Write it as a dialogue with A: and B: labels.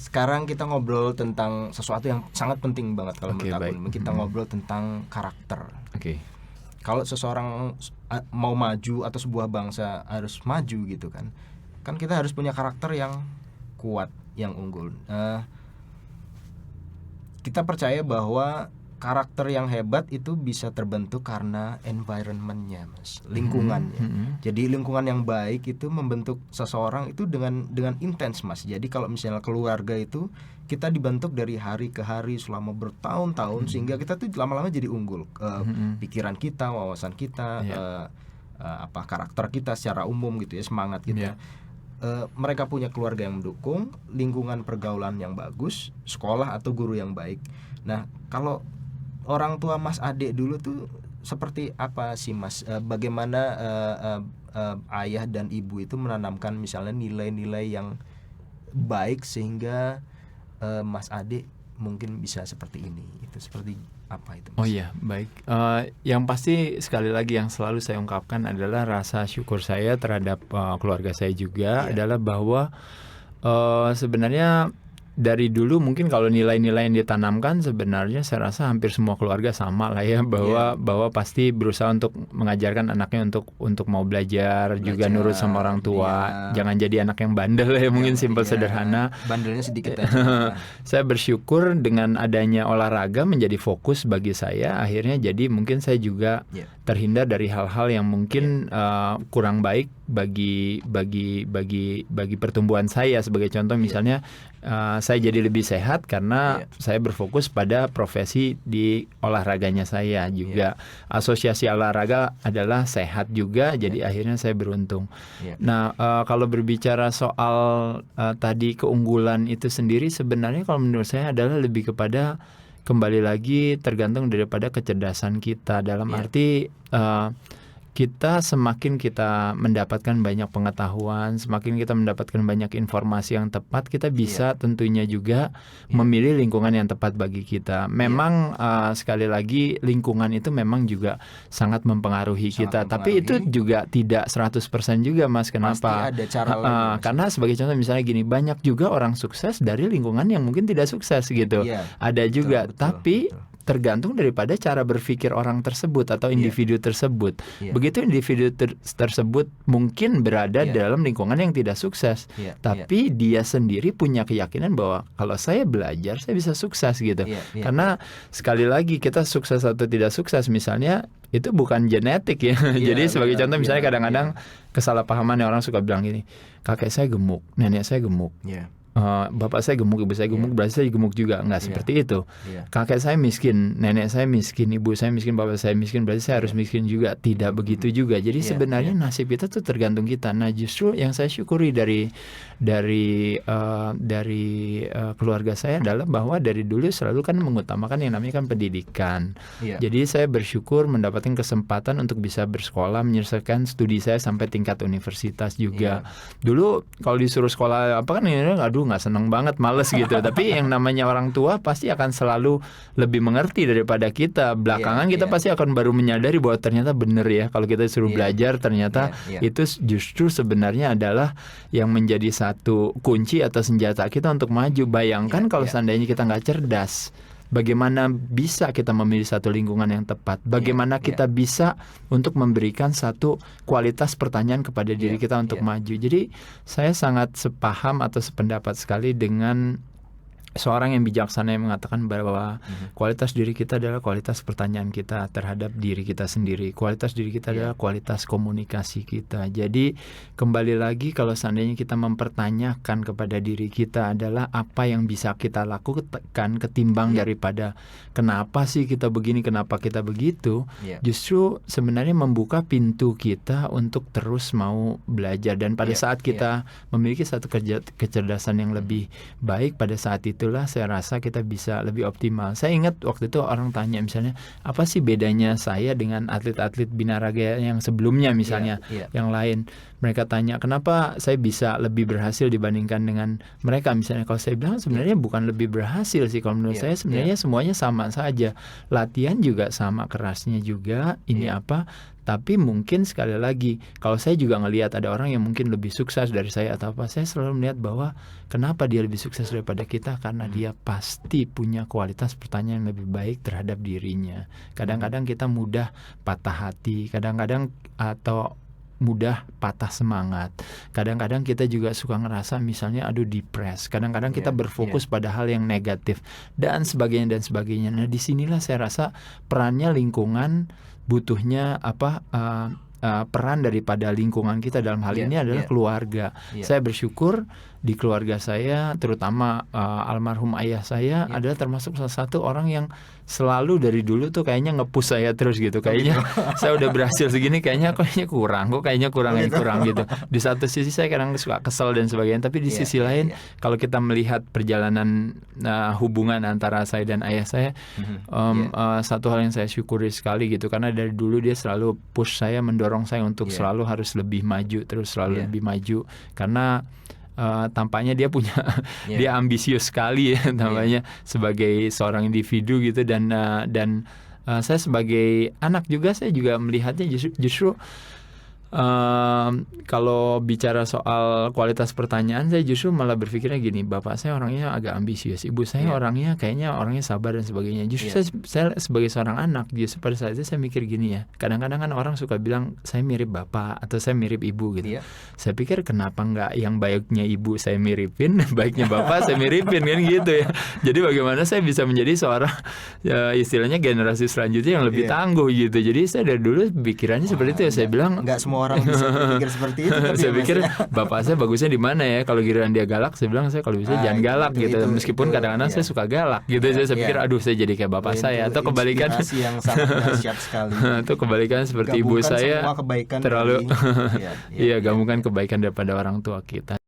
A: sekarang kita ngobrol tentang sesuatu yang sangat penting banget kalau menurut aku. Kita ngobrol tentang karakter. Kalau seseorang mau maju atau sebuah bangsa harus maju gitu kan kita harus punya karakter yang kuat, yang unggul. Kita percaya bahwa karakter yang hebat itu bisa terbentuk karena environment-nya, Mas, lingkungannya. Jadi lingkungan yang baik itu membentuk seseorang itu dengan intens, Mas. Jadi kalau misalnya keluarga itu kita dibentuk dari hari ke hari selama bertahun-tahun sehingga kita tuh lama-lama jadi unggul. Pikiran kita, wawasan kita, karakter kita secara umum gitu ya, semangat kita. Mereka punya keluarga yang mendukung, lingkungan pergaulan yang bagus, sekolah atau guru yang baik. Nah, kalau orang tua Mas Ade dulu tuh seperti apa sih, Mas? Bagaimana ayah dan ibu itu menanamkan misalnya nilai-nilai yang baik sehingga Mas Ade mungkin bisa seperti ini? Itu seperti apa itu, Mas?
B: Oh iya, baik. Yang pasti sekali lagi yang selalu saya ungkapkan adalah rasa syukur saya terhadap keluarga saya juga adalah bahwa sebenarnya dari dulu mungkin kalau nilai-nilai yang ditanamkan sebenarnya saya rasa hampir semua keluarga sama lah ya, bahwa pasti berusaha untuk mengajarkan anaknya untuk mau belajar juga nurut sama orang tua, jangan jadi anak yang bandel ya, mungkin simpel sederhana.
A: Bandelnya sedikit aja.
B: Saya bersyukur dengan adanya olahraga menjadi fokus bagi saya, akhirnya jadi mungkin saya juga terhindar dari hal-hal yang mungkin kurang baik bagi pertumbuhan saya. Sebagai contoh misalnya saya jadi lebih sehat karena saya berfokus pada profesi di olahraganya saya juga. Asosiasi olahraga adalah sehat juga, jadi akhirnya saya beruntung. Nah, kalau berbicara soal tadi keunggulan itu sendiri, sebenarnya kalau menurut saya adalah lebih kepada kembali lagi tergantung daripada kecerdasan kita, dalam arti kita semakin kita mendapatkan banyak pengetahuan, semakin kita mendapatkan banyak informasi yang tepat, kita bisa tentunya juga memilih lingkungan yang tepat bagi kita. Memang sekali lagi lingkungan itu memang juga sangat mempengaruhi kita, tapi itu juga tidak 100% juga, Mas. Kenapa?
A: Pasti ada cara lain,
B: karena sebagai contoh misalnya gini, banyak juga orang sukses dari lingkungan yang mungkin tidak sukses gitu. Ada juga, tapi tergantung daripada cara berpikir orang tersebut atau individu tersebut. Begitu individu tersebut mungkin berada dalam lingkungan yang tidak sukses, tapi dia sendiri punya keyakinan bahwa kalau saya belajar saya bisa sukses gitu. Karena sekali lagi kita sukses atau tidak sukses misalnya itu bukan genetik ya. Jadi sebagai contoh misalnya kadang-kadang kesalahpahaman orang suka bilang gini, kakek saya gemuk, nenek saya gemuk. Bapak saya gemuk, ibu saya gemuk, berarti saya gemuk juga. Enggak seperti itu. Kakek saya miskin, nenek saya miskin, ibu saya miskin, bapak saya miskin, berarti saya harus miskin juga. Tidak begitu juga. Jadi sebenarnya nasib kita tuh tergantung kita. Nah, justru yang saya syukuri dari keluarga saya adalah bahwa dari dulu selalu kan mengutamakan yang namanya kan pendidikan. Jadi saya bersyukur mendapatkan kesempatan untuk bisa bersekolah, menyelesaikan studi saya sampai tingkat universitas juga. Dulu kalau disuruh sekolah apa kan ini nggak seneng banget, males gitu. Tapi yang namanya orang tua pasti akan selalu lebih mengerti daripada kita. Belakangan kita pasti akan baru menyadari bahwa ternyata benar ya, kalau kita disuruh belajar ternyata itu justru sebenarnya adalah yang menjadi satu kunci atau senjata kita untuk maju. Bayangkan kalau seandainya kita nggak cerdas, bagaimana bisa kita memilih satu lingkungan yang tepat? Bagaimana kita bisa untuk memberikan satu kualitas pertanyaan kepada diri kita untuk maju? Jadi saya sangat sepaham atau sependapat sekali dengan seorang yang bijaksana yang mengatakan bahwa kualitas diri kita adalah kualitas pertanyaan kita terhadap diri kita sendiri. Kualitas diri kita adalah kualitas komunikasi kita. Jadi kembali lagi kalau seandainya kita mempertanyakan kepada diri kita adalah apa yang bisa kita lakukan ketimbang daripada kenapa sih kita begini, kenapa kita begitu, justru sebenarnya membuka pintu kita untuk terus mau belajar. Dan pada saat kita memiliki satu kecerdasan yang lebih baik, pada saat itulah saya rasa kita bisa lebih optimal. Saya ingat waktu itu orang tanya misalnya, apa sih bedanya saya dengan atlet-atlet binaraga yang sebelumnya misalnya, yang lain. Mereka tanya, kenapa saya bisa lebih berhasil dibandingkan dengan mereka misalnya. Kalau saya bilang sebenarnya bukan lebih berhasil sih, kalau menurut saya sebenarnya semuanya sama saja. Latihan juga sama kerasnya juga, ini apa, Tapi mungkin sekali lagi, kalau saya juga ngelihat ada orang yang mungkin lebih sukses dari saya atau apa, saya selalu melihat bahwa kenapa dia lebih sukses daripada kita, karena dia pasti punya kualitas pertanyaan yang lebih baik terhadap dirinya. Kadang-kadang kita mudah patah hati, kadang-kadang atau mudah patah semangat. Kadang-kadang kita juga suka ngerasa misalnya depres. Kadang-kadang kita berfokus pada hal yang negatif dan sebagainya dan sebagainya. Nah, disinilah saya rasa perannya lingkungan, butuhnya peran daripada lingkungan kita dalam hal ini adalah keluarga. Saya bersyukur di keluarga saya, terutama almarhum ayah saya adalah termasuk salah satu orang yang selalu dari dulu tuh kayaknya nge-push saya terus gitu. Kayaknya saya udah berhasil segini, kayaknya kurang gitu. Di satu sisi saya kadang suka kesel dan sebagainya, tapi di sisi lain kalau kita melihat perjalanan hubungan antara saya dan ayah saya, satu hal yang saya syukuri sekali gitu, karena dari dulu dia selalu push saya, mendorong saya untuk selalu harus lebih maju, terus selalu lebih maju, karena tampaknya dia punya dia ambisius sekali ya tampaknya sebagai seorang individu gitu, dan saya sebagai anak juga, saya juga melihatnya justru kalau bicara soal kualitas pertanyaan, saya justru malah berpikirnya gini, bapak saya orangnya agak ambisius, ibu saya orangnya sabar dan sebagainya. Justru saya sebagai seorang anak, justru pada saat itu saya mikir gini ya, kadang-kadang kan orang suka bilang saya mirip bapak atau saya mirip ibu gitu. Saya pikir kenapa nggak yang baiknya ibu saya miripin, baiknya bapak saya miripin kan gitu ya. Jadi bagaimana saya bisa menjadi seorang istilahnya generasi selanjutnya yang lebih tangguh gitu. Jadi saya dari dulu pikirannya seperti itu ya. Saya bilang
A: nggak semua orang bisa berpikir seperti itu.
B: Saya pikir bapak saya bagusnya di mana ya? Kalau giliran dia galak, saya bilang saya kalau bisa jangan galak gitu. Meskipun kadang-kadang saya suka galak gitu. Saya pikir saya jadi kayak bapak saya, atau kebalikan
A: yang sangat dahsyat sekali.
B: Atau kebalikan seperti ibu saya terlalu gabungkan kebaikan daripada orang tua kita.